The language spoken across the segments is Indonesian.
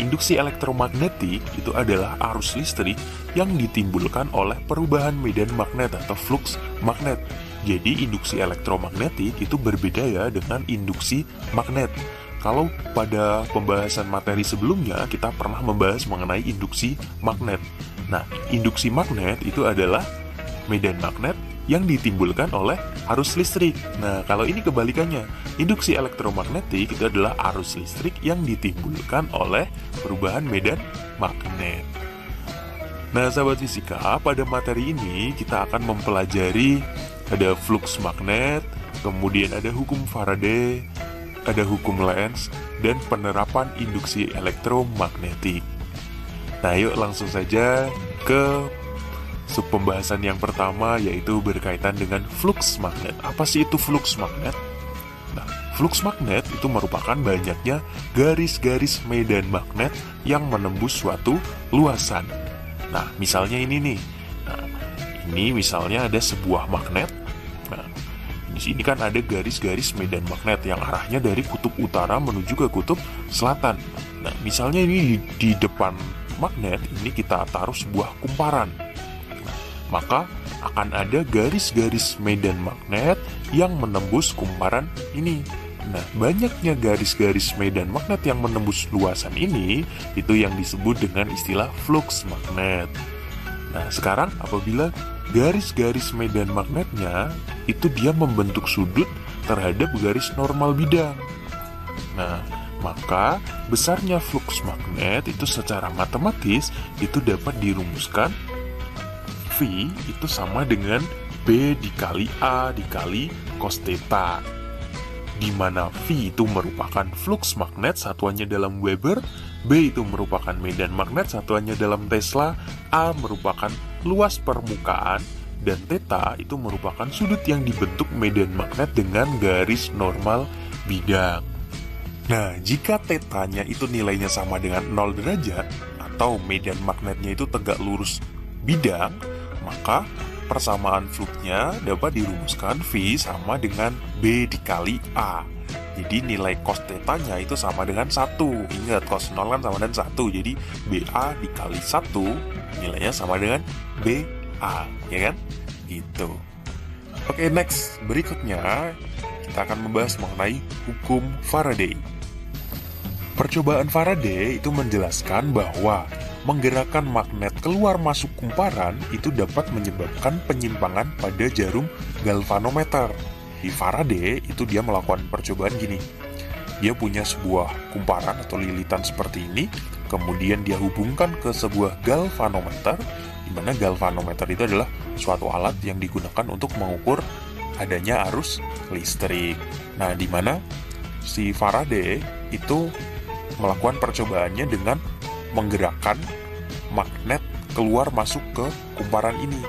induksi elektromagnetik itu adalah arus listrik yang ditimbulkan oleh perubahan medan magnet atau flux magnet. Jadi induksi elektromagnetik itu berbeda ya dengan induksi magnet. Kalau pada pembahasan materi sebelumnya kita pernah membahas mengenai induksi magnet. Nah, induksi magnet itu adalah medan magnet yang ditimbulkan oleh arus listrik. Nah, kalau ini kebalikannya. Induksi elektromagnetik itu adalah arus listrik yang ditimbulkan oleh perubahan medan magnet. Nah, sahabat fisika, pada materi ini kita akan mempelajari ada flux magnet, kemudian ada hukum Faraday, ada hukum Lenz, dan penerapan induksi elektromagnetik. Nah, yuk langsung saja ke pembahasan yang pertama, yaitu berkaitan dengan flux magnet. Apa sih itu flux magnet? Nah, flux magnet itu merupakan banyaknya garis-garis medan magnet yang menembus suatu luasan. Nah, misalnya ini nih. Nah, ini misalnya ada sebuah magnet. Nah, di sini kan ada garis-garis medan magnet yang arahnya dari kutub utara menuju ke kutub selatan. Nah, misalnya ini di depan magnet ini kita taruh sebuah kumparan. Maka akan ada garis-garis medan magnet yang menembus kumparan ini. Nah, banyaknya garis-garis medan magnet yang menembus luasan ini, itu yang disebut dengan istilah flux magnet. Nah, sekarang apabila garis-garis medan magnetnya, itu dia membentuk sudut terhadap garis normal bidang. Nah, maka besarnya flux magnet itu secara matematis itu dapat dirumuskan V itu sama dengan B dikali A dikali cos theta, di mana V itu merupakan flux magnet satuannya dalam Weber, B itu merupakan medan magnet satuannya dalam Tesla, A merupakan luas permukaan, dan theta itu merupakan sudut yang dibentuk medan magnet dengan garis normal bidang. Nah, jika tetanya itu nilainya sama dengan 0 derajat atau medan magnetnya itu tegak lurus bidang, maka persamaan fluxnya dapat dirumuskan V sama dengan B dikali A. Jadi nilai cos theta-nya itu sama dengan 1. Ingat, cos 0 kan sama dengan 1. Jadi BA dikali 1 nilainya sama dengan BA, ya kan? Gitu. Oke, next. Berikutnya kita akan membahas mengenai hukum Faraday. Percobaan Faraday itu menjelaskan bahwa menggerakkan magnet keluar masuk kumparan itu dapat menyebabkan penyimpangan pada jarum galvanometer. Di Faraday itu dia melakukan percobaan gini. Dia punya sebuah kumparan atau lilitan seperti ini, kemudian dia hubungkan ke sebuah galvanometer, di mana galvanometer itu adalah suatu alat yang digunakan untuk mengukur adanya arus listrik. Nah, di mana si Faraday itu melakukan percobaannya dengan menggerakkan magnet keluar masuk ke kumparan ini.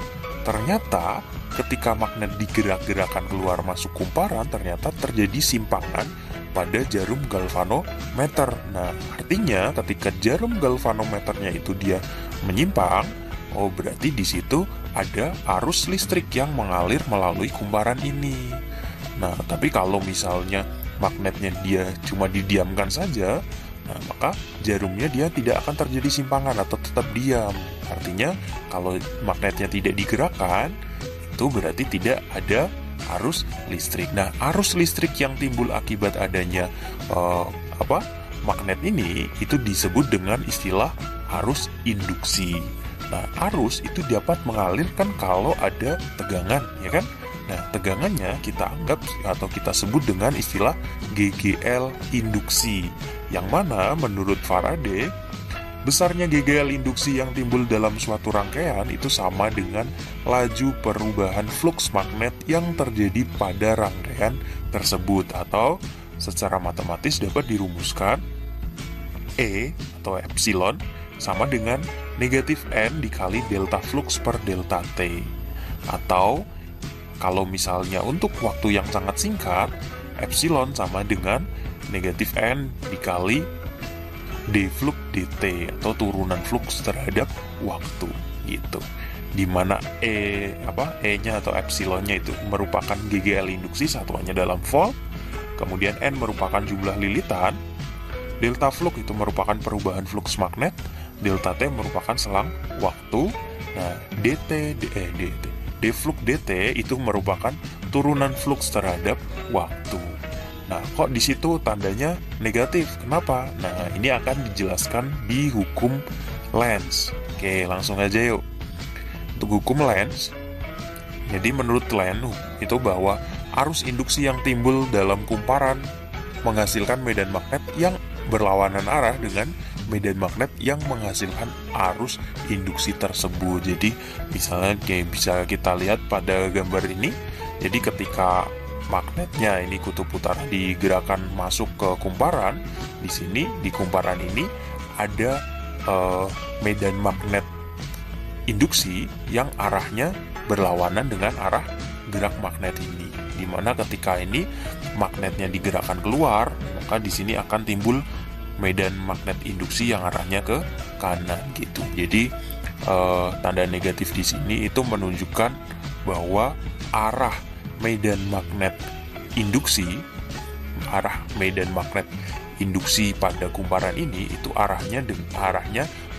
Ternyata ketika magnet digerak-gerakan keluar masuk kumparan, ternyata terjadi simpangan pada jarum galvanometer. Nah, artinya ketika jarum galvanometernya itu dia menyimpang, oh berarti di situ ada arus listrik yang mengalir melalui kumparan ini. Nah, tapi kalau misalnya magnetnya dia cuma didiamkan saja, nah, maka jarumnya dia tidak akan terjadi simpangan atau tetap diam. Artinya kalau magnetnya tidak digerakkan, itu berarti tidak ada arus listrik. Nah, arus listrik yang timbul akibat adanya magnet ini itu disebut dengan istilah arus induksi. Nah, arus itu dapat mengalirkan kalau ada tegangan, ya kan? Nah, tegangannya kita anggap atau kita sebut dengan istilah GGL induksi, yang mana menurut Faraday, besarnya GGL induksi yang timbul dalam suatu rangkaian itu sama dengan laju perubahan flux magnet yang terjadi pada rangkaian tersebut, atau secara matematis dapat dirumuskan E atau epsilon sama dengan negatif N dikali delta flux per delta T. Atau kalau misalnya untuk waktu yang sangat singkat, epsilon sama dengan negatif N dikali d flux dt atau turunan flux terhadap waktu gitu. Dimana E-nya atau epsilonnya itu merupakan GGL induksi satuannya dalam volt, kemudian N merupakan jumlah lilitan, delta flux itu merupakan perubahan flux magnet, delta T merupakan selang waktu. Nah, d flux dt itu merupakan turunan flux terhadap waktu. Nah, kok di situ tandanya negatif? Kenapa? Nah, ini akan dijelaskan di hukum Lenz. Oke, langsung aja yuk. Untuk hukum Lenz, jadi menurut Lenz itu bahwa arus induksi yang timbul dalam kumparan menghasilkan medan magnet yang berlawanan arah dengan medan magnet yang menghasilkan arus induksi tersebut. Jadi misalnya kayak bisa kita lihat pada gambar ini. Jadi ketika magnetnya ini kutub utara digerakkan masuk ke kumparan, di sini di kumparan ini ada medan magnet induksi yang arahnya berlawanan dengan arah gerak magnet ini. Dimana ketika ini magnetnya digerakkan keluar, maka di sini akan timbul medan magnet induksi yang arahnya ke kanan gitu. Jadi tanda negatif di sini itu menunjukkan bahwa arah medan magnet induksi, pada kumparan ini itu arahnya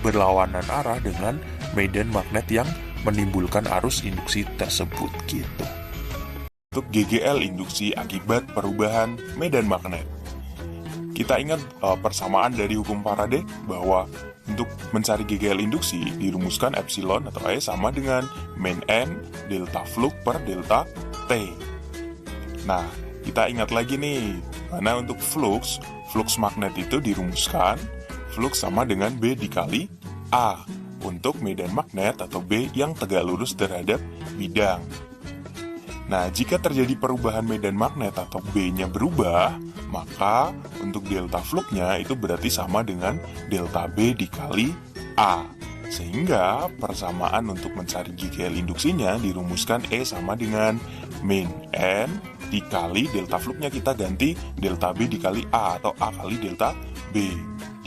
berlawanan arah dengan medan magnet yang menimbulkan arus induksi tersebut gitu. Untuk GGL induksi akibat perubahan medan magnet, kita ingat persamaan dari hukum Faraday bahwa untuk mencari GGL induksi dirumuskan epsilon atau E sama dengan min N delta flux per delta T. Nah, kita ingat lagi nih, mana untuk flux magnet itu dirumuskan flux sama dengan B dikali A untuk medan magnet atau B yang tegak lurus terhadap bidang. Nah, jika terjadi perubahan medan magnet atau B-nya berubah, maka untuk delta flux-nya itu berarti sama dengan delta B dikali A. Sehingga persamaan untuk mencari GGL induksinya dirumuskan E sama dengan min N dikali delta flux-nya kita ganti delta B dikali A atau A kali delta B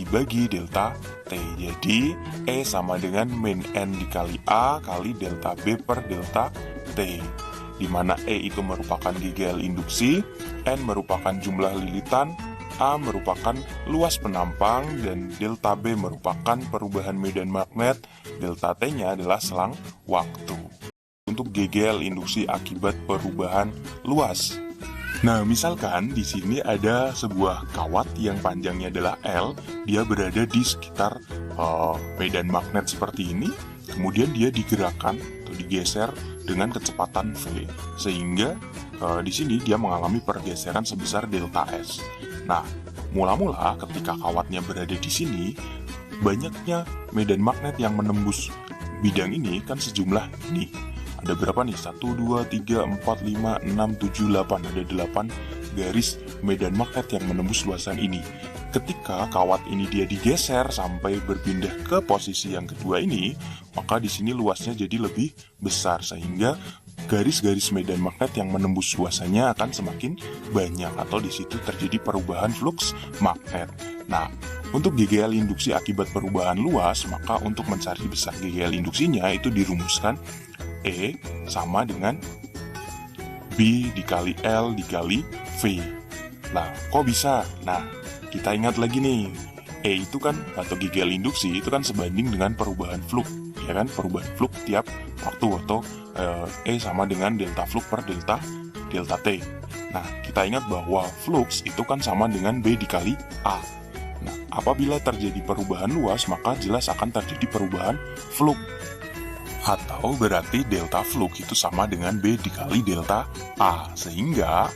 dibagi delta T. Jadi E sama dengan min N dikali A kali delta B per delta T, di mana E itu merupakan GGL induksi, N merupakan jumlah lilitan, A merupakan luas penampang, dan delta B merupakan perubahan medan magnet, delta T-nya adalah selang waktu. Untuk GGL induksi akibat perubahan luas. Nah, misalkan di sini ada sebuah kawat yang panjangnya adalah L, dia berada di sekitar medan magnet seperti ini, kemudian dia digerakkan atau digeser dengan kecepatan V, sehingga di sini dia mengalami pergeseran sebesar delta S. Nah, mula-mula ketika kawatnya berada di sini, banyaknya medan magnet yang menembus bidang ini kan sejumlah ini. Ada berapa nih? 1, 2, 3, 4, 5, 6, 7, 8. Ada 8 garis medan magnet yang menembus luasan ini. Ketika kawat ini dia digeser sampai berpindah ke posisi yang kedua ini, maka di sini luasnya jadi lebih besar, sehingga garis-garis medan magnet yang menembus luasannya akan semakin banyak, atau di situ terjadi perubahan flux magnet. Nah, untuk GGL induksi akibat perubahan luas, maka untuk mencari besar GGL induksinya itu dirumuskan E sama dengan B dikali L dikali V. Nah, kok bisa? Nah, kita ingat lagi nih, E itu kan, atau GGL induksi itu kan sebanding dengan perubahan flux, ya kan? Perubahan flux tiap waktu, atau E sama dengan delta flux per delta T. Nah, kita ingat bahwa flux itu kan sama dengan B dikali A. Nah, apabila terjadi perubahan luas, maka jelas akan terjadi perubahan flux. Atau berarti delta flux itu sama dengan B dikali delta A. Sehingga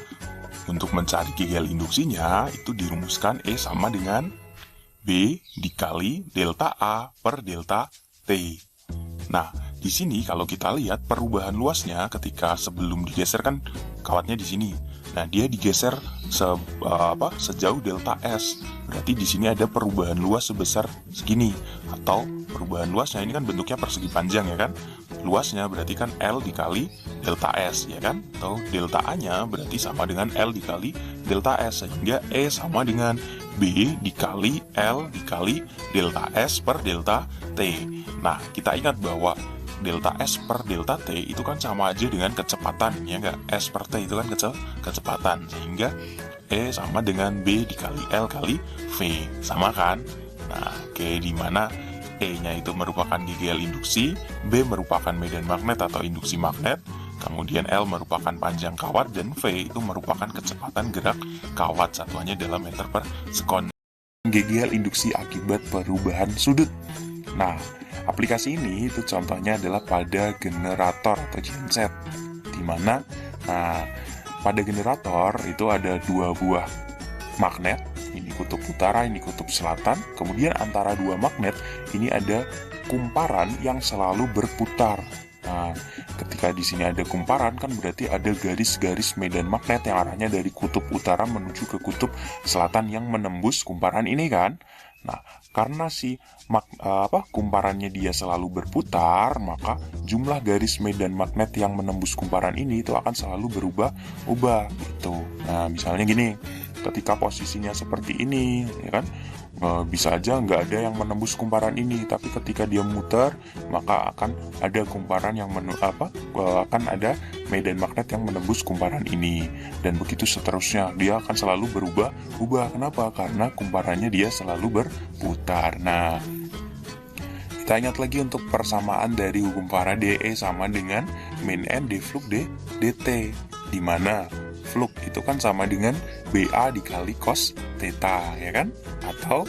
untuk mencari GGL induksinya itu dirumuskan E sama dengan B dikali delta A per delta T. Nah, di sini kalau kita lihat perubahan luasnya ketika sebelum digeser kan kawatnya di sini. Nah, dia digeser sejauh delta S. Berarti di sini ada perubahan luas sebesar segini, atau perubahan luasnya ini kan bentuknya persegi panjang, ya kan? Luasnya berarti kan L dikali delta S, ya kan? Atau delta A-nya berarti sama dengan L dikali delta S, sehingga E sama dengan B dikali L dikali delta S per delta T. Nah, kita ingat bahwa delta S per delta T itu kan sama aja dengan kecepatan, ya nggak? S per T itu kan kecepatan, sehingga E sama dengan B dikali L kali V, sama kan? Nah, oke, di mana E-nya itu merupakan GGL induksi, B merupakan medan magnet atau induksi magnet, kemudian L merupakan panjang kawat, dan V itu merupakan kecepatan gerak kawat, satuannya dalam meter per sekon. GGL induksi akibat perubahan sudut. Nah, aplikasi ini itu contohnya adalah pada generator atau genset, di mana pada generator itu ada dua buah magnet, ini kutub utara, ini kutub selatan. Kemudian antara dua magnet ini ada kumparan yang selalu berputar. Nah, ketika di sini ada kumparan kan berarti ada garis-garis medan magnet yang arahnya dari kutub utara menuju ke kutub selatan yang menembus kumparan ini kan. Nah, karena kumparannya dia selalu berputar, maka jumlah garis medan magnet yang menembus kumparan ini itu akan selalu berubah-ubah gitu. Nah, misalnya gini, ketika posisinya seperti ini, ya kan, bisa aja nggak ada yang menembus kumparan ini, tapi ketika dia muter, maka akan ada kumparan yang akan ada medan magnet yang menembus kumparan ini, dan begitu seterusnya. Dia akan selalu berubah-ubah. Kenapa? Karena kumparannya dia selalu berputar. Nah, kita ingat lagi untuk persamaan dari hukum Faraday, E sama dengan min N d flux dt, di mana flux itu kan sama dengan BA dikali cos theta, ya kan? Atau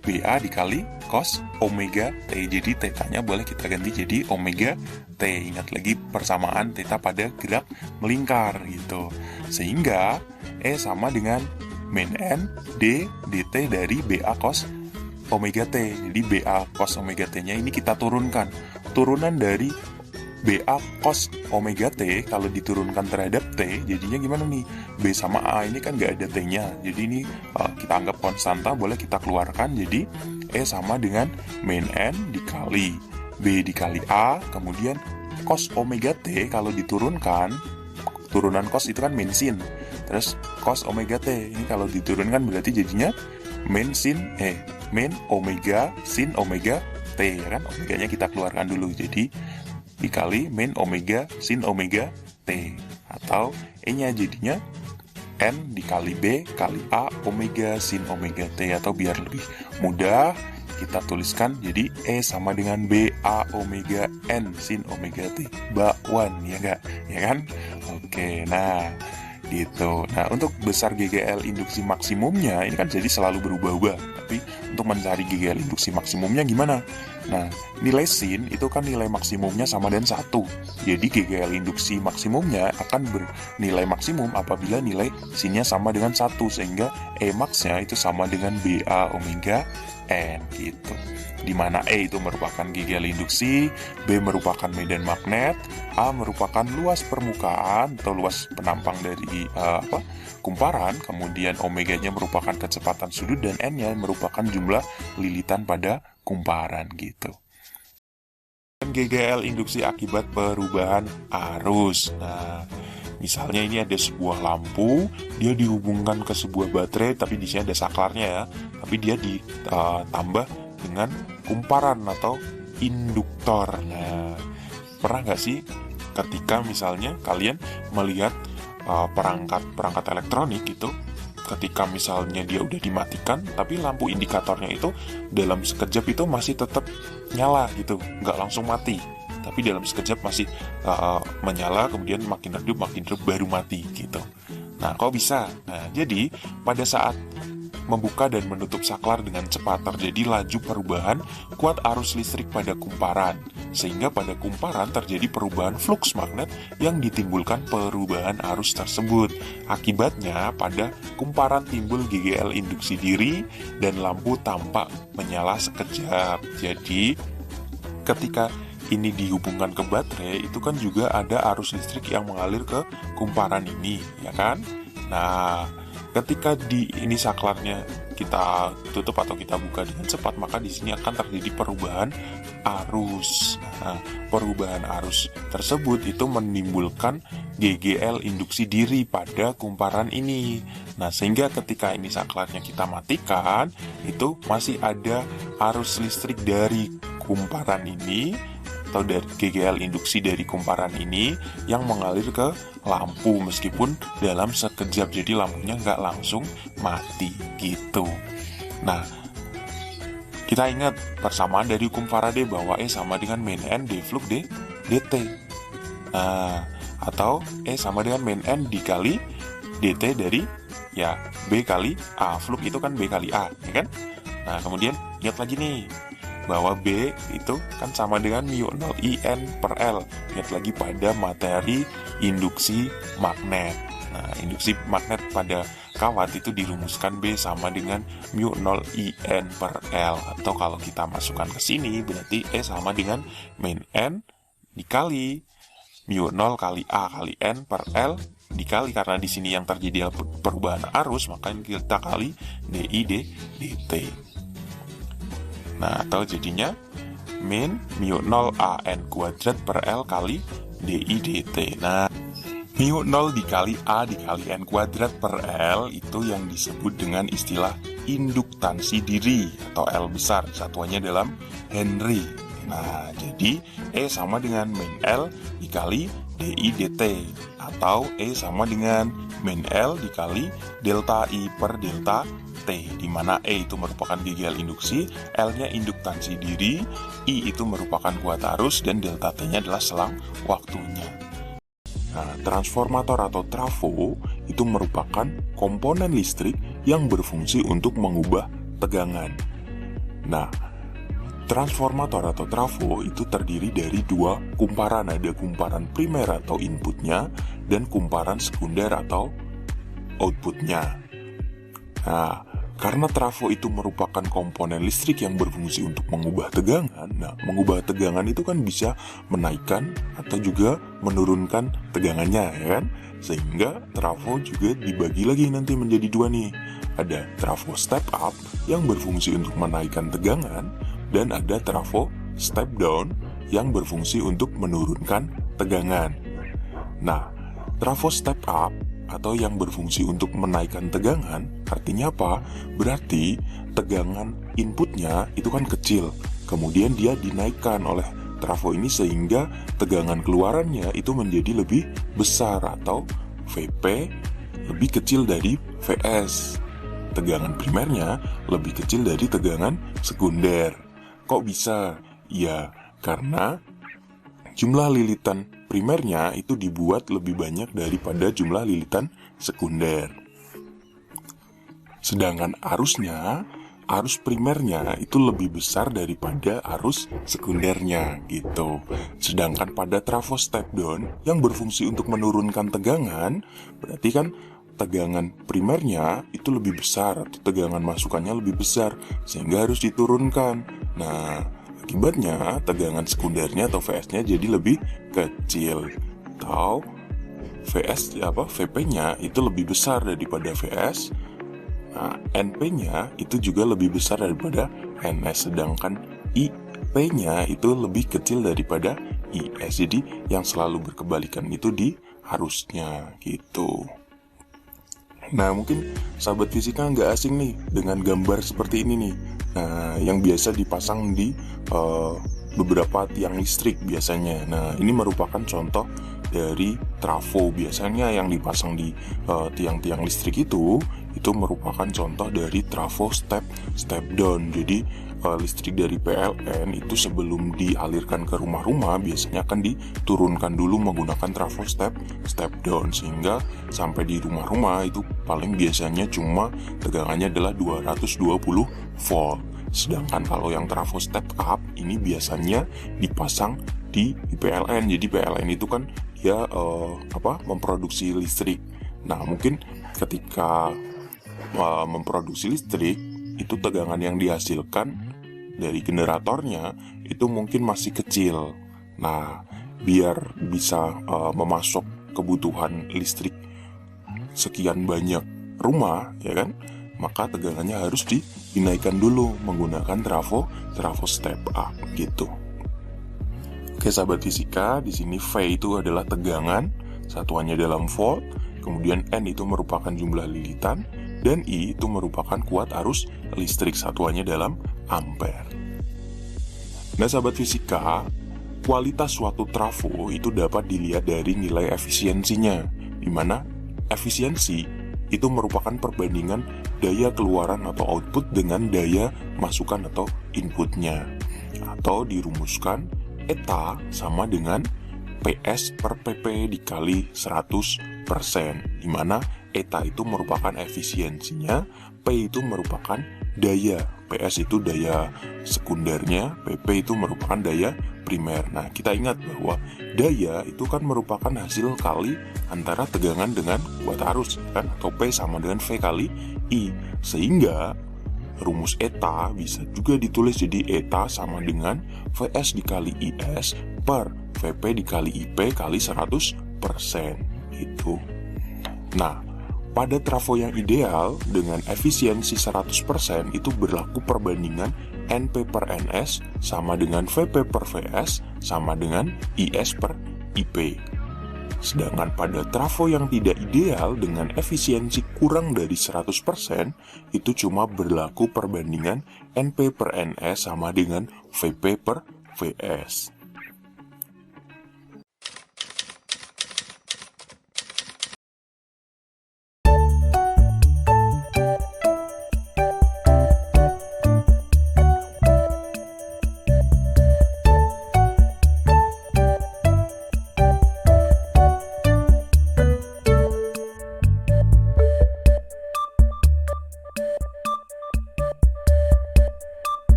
BA dikali cos omega T. Jadi theta-nya boleh kita ganti jadi omega T. Ingat lagi persamaan theta pada gerak melingkar gitu. Sehingga E sama dengan min N D dt dari BA cos omega T. Jadi BA cos omega T-nya ini kita turunkan. Turunan dari BA cos omega T kalau diturunkan terhadap T, jadinya gimana nih? B sama A ini kan nggak ada T-nya, jadi ini kita anggap konstanta, boleh kita keluarkan. Jadi E sama dengan min N dikali B dikali A, kemudian cos omega T kalau diturunkan, turunan cos itu kan min sin, terus cos omega T ini kalau diturunkan berarti jadinya min omega sin omega T, ya kan? Omeganya kita keluarkan dulu, jadi dikali min omega sin omega T, atau E-nya jadinya N dikali B kali A omega sin omega T, atau biar lebih mudah kita tuliskan jadi E sama dengan B A omega N sin omega T, bakwan, ya enggak? Ya kan? Oke, nah gitu. Nah, untuk besar GGL induksi maksimumnya ini kan jadi selalu berubah-ubah. Tapi untuk mencari GGL induksi maksimumnya gimana? Nah, nilai sin itu kan nilai maksimumnya sama dengan 1. Jadi GGL induksi maksimumnya akan bernilai maksimum apabila nilai sinnya sama dengan 1, sehingga E max-nya itu sama dengan BA omega N gitu. Di mana E itu merupakan GGL induksi, B merupakan medan magnet, A merupakan luas permukaan atau luas penampang dari kumparan, kemudian omeganya merupakan kecepatan sudut, dan N-nya merupakan jumlah lilitan pada kumparan gitu. GGL induksi akibat perubahan arus. Nah, misalnya ini ada sebuah lampu, dia dihubungkan ke sebuah baterai, tapi di sini ada saklarnya ya, tapi dia ditambah dengan kumparan atau induktor. Nah, pernah nggak sih ketika misalnya kalian melihat perangkat elektronik itu, ketika misalnya dia udah dimatikan, tapi lampu indikatornya itu dalam sekejap itu masih tetap nyala gitu, nggak langsung mati, tapi dalam sekejap masih menyala, kemudian makin redup baru mati gitu. Nah, kok bisa? Nah, jadi pada saat membuka dan menutup saklar dengan cepat terjadi laju perubahan kuat arus listrik pada kumparan, sehingga pada kumparan terjadi perubahan fluks magnet yang ditimbulkan perubahan arus tersebut. Akibatnya pada kumparan timbul GGL induksi diri dan lampu tampak menyala sekejap. Jadi ketika ini dihubungkan ke baterai, itu kan juga ada arus listrik yang mengalir ke kumparan ini, ya kan? Nah, ketika ini saklarnya kita tutup atau kita buka dengan cepat, maka di sini akan terjadi perubahan arus. Nah, perubahan arus tersebut itu menimbulkan GGL induksi diri pada kumparan ini. Nah, sehingga ketika ini saklarnya kita matikan, itu masih ada arus listrik dari kumparan ini atau dari GGL induksi dari kumparan ini yang mengalir ke lampu meskipun dalam sekejap, jadi lampunya nggak langsung mati gitu. Nah, kita ingat persamaan dari hukum Faraday bahwa E sama dengan min N dflux dt. Nah, atau E sama dengan min N dikali dt dari ya B kali A. Flux itu kan B kali A, ya kan? Nah, kemudian lihat lagi nih bahwa B itu kan sama dengan mu 0 IN per L. Lihat lagi pada materi induksi magnet. Nah, induksi magnet pada kawat itu dirumuskan B sama dengan mu 0 IN per L. Atau kalau kita masukkan ke sini berarti E sama dengan min N dikali mu 0 kali A kali N per L dikali, karena di sini yang terjadi perubahan arus, maka kita kali DI dt. Nah, atau jadinya min mu 0 AN kuadrat per L kali DI dt. Nah, mu 0 dikali A dikali N kuadrat per L itu yang disebut dengan istilah induktansi diri atau L besar, satuannya dalam Henry. Nah, jadi E sama dengan min L dikali DI dt, atau E sama dengan min L dikali delta I per delta T, di mana E itu merupakan GGL induksi, L-nya induktansi diri, I itu merupakan kuat arus, dan delta T-nya adalah selang waktunya. Nah, transformator atau trafo itu merupakan komponen listrik yang berfungsi untuk mengubah tegangan. Nah, transformator atau trafo itu terdiri dari dua kumparan, ada kumparan primer atau inputnya dan kumparan sekunder atau outputnya. Nah, karena trafo itu merupakan komponen listrik yang berfungsi untuk mengubah tegangan. Nah, mengubah tegangan itu kan bisa menaikkan atau juga menurunkan tegangannya, ya kan? Sehingga trafo juga dibagi lagi nanti menjadi dua nih. Ada trafo step up yang berfungsi untuk menaikkan tegangan, dan ada trafo step down yang berfungsi untuk menurunkan tegangan. Nah, trafo step up atau yang berfungsi untuk menaikkan tegangan, artinya apa? Berarti tegangan inputnya itu kan kecil, kemudian dia dinaikkan oleh trafo ini sehingga tegangan keluarannya itu menjadi lebih besar atau VP lebih kecil dari VS. Tegangan primernya lebih kecil dari tegangan sekunder. Kok bisa? Ya, karena jumlah lilitan primernya itu dibuat lebih banyak daripada jumlah lilitan sekunder. Sedangkan arus primernya itu lebih besar daripada arus sekundernya gitu. Sedangkan pada trafo step down yang berfungsi untuk menurunkan tegangan, berarti kan tegangan primernya itu lebih besar atau tegangan masukannya lebih besar sehingga harus diturunkan. Nah, akibatnya tegangan sekundernya atau VS-nya jadi lebih kecil, atau VP-nya itu lebih besar daripada VS. Nah, NP-nya itu juga lebih besar daripada NS, sedangkan IP-nya itu lebih kecil daripada IS. Jadi yang selalu berkebalikan itu di arusnya gitu. Nah, mungkin sahabat fisika nggak asing nih dengan gambar seperti ini nih. Nah, yang biasa dipasang di beberapa tiang listrik biasanya. Nah, ini merupakan contoh dari trafo. Biasanya yang dipasang di tiang-tiang listrik itu merupakan contoh dari trafo step down. Jadi listrik dari PLN itu sebelum dialirkan ke rumah-rumah biasanya akan diturunkan dulu menggunakan trafo step down, sehingga sampai di rumah-rumah itu paling biasanya cuma tegangannya adalah 220 volt. Sedangkan kalau yang trafo step up ini biasanya dipasang di PLN. Jadi PLN itu kan dia memproduksi listrik. Nah, mungkin ketika memproduksi listrik itu tegangan yang dihasilkan dari generatornya itu mungkin masih kecil. Nah, biar bisa memasok kebutuhan listrik sekian banyak rumah, ya kan, maka tegangannya harus dinaikkan dulu menggunakan trafo step up gitu. Oke, sahabat fisika, di sini V itu adalah tegangan, satuannya dalam volt, kemudian N itu merupakan jumlah lilitan, dan I itu merupakan kuat arus listrik, satuannya dalam ampere. Nah, sahabat fisika, kualitas suatu trafo itu dapat dilihat dari nilai efisiensinya, di mana efisiensi itu merupakan perbandingan daya keluaran atau output dengan daya masukan atau inputnya. Atau dirumuskan eta sama dengan PS per PP dikali 100%, di mana eta itu merupakan efisiensinya, P itu merupakan daya, PS itu daya sekundernya, PP itu merupakan daya primer. Nah, kita ingat bahwa daya itu kan merupakan hasil kali antara tegangan dengan kuat arus, kan? Atau P sama dengan V kali I. Sehingga rumus eta bisa juga ditulis jadi eta sama dengan VS dikali IS per VP dikali IP kali 100% gitu. Nah, pada trafo yang ideal dengan efisiensi 100% itu berlaku perbandingan NP per NS sama dengan VP per VS sama dengan IS per IP. Sedangkan pada trafo yang tidak ideal dengan efisiensi kurang dari 100% itu cuma berlaku perbandingan NP per NS sama dengan VP per VS.